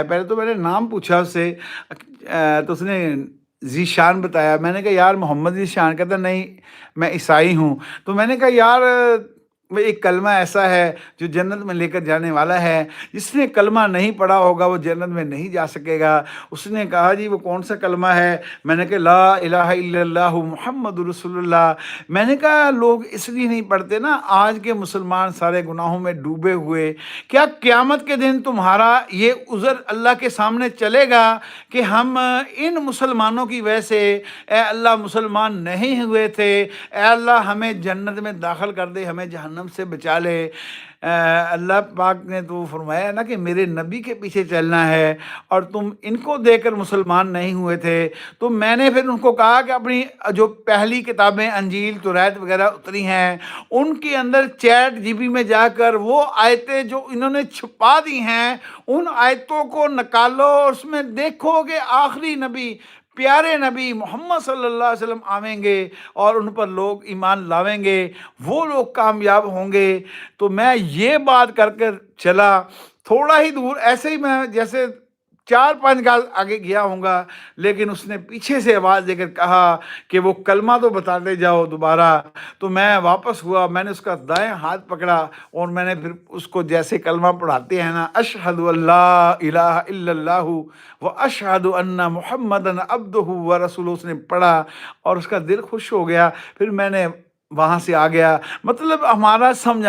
پہلے تو میں نے نام پوچھا اس سے، تو اس نے ذیشان بتایا۔ میں نے کہا یار محمد ذیشان، کہتا نہیں میں عیسائی ہوں۔ تو میں نے کہا یار وہ ایک کلمہ ایسا ہے جو جنت میں لے کر جانے والا ہے، جس نے کلمہ نہیں پڑھا ہوگا وہ جنت میں نہیں جا سکے گا۔ اس نے کہا جی وہ کون سا کلمہ ہے؟ میں نے کہا لا الہ الا اللہ محمد رسول اللہ۔ میں نے کہا لوگ اس لیے نہیں پڑھتے نا، آج کے مسلمان سارے گناہوں میں ڈوبے ہوئے، کیا قیامت کے دن تمہارا یہ عذر اللہ کے سامنے چلے گا کہ ہم ان مسلمانوں کی وجہ سے اے اللہ مسلمان نہیں ہوئے تھے، اے اللہ ہمیں جنت میں داخل کر دے، ہمیں جہنم سے بچا لے۔ اللہ پاک نے تو فرمایا نا کہ میرے نبی کے پیچھے چلنا ہے، اور تم ان کو دیکھ کر مسلمان نہیں ہوئے تھے۔ تو میں نے پھر ان کو کہا کہ اپنی جو پہلی کتابیں انجیل توریت وغیرہ اتری ہیں، ان کے اندر چیٹ جی بی میں جا کر وہ آیتیں جو انہوں نے چھپا دی ہیں، ان آیتوں کو نکالو، اور اس میں دیکھو کہ آخری نبی پیارے نبی محمد صلی اللہ علیہ وسلم آویں گے اور ان پر لوگ ایمان لاویں گے، وہ لوگ کامیاب ہوں گے۔ تو میں یہ بات کر کر چلا، تھوڑا ہی دور ایسے ہی میں جیسے 4-5 گز آگے گیا ہوں گا، لیکن اس نے پیچھے سے آواز دے کر کہا کہ وہ کلمہ تو بتاتے جاؤ دوبارہ۔ تو میں واپس ہوا، میں نے اس کا دائیں ہاتھ پکڑا، اور میں نے پھر اس کو جیسے کلمہ پڑھاتے ہیں نا، اشہد ان لا الہ الا اللہ و اشہد ان محمدن عبدہ و رسولہ، اس نے پڑھا اور اس کا دل خوش ہو گیا۔ پھر میں نے وہاں سے آ گیا۔ مطلب ہمارا سمجھا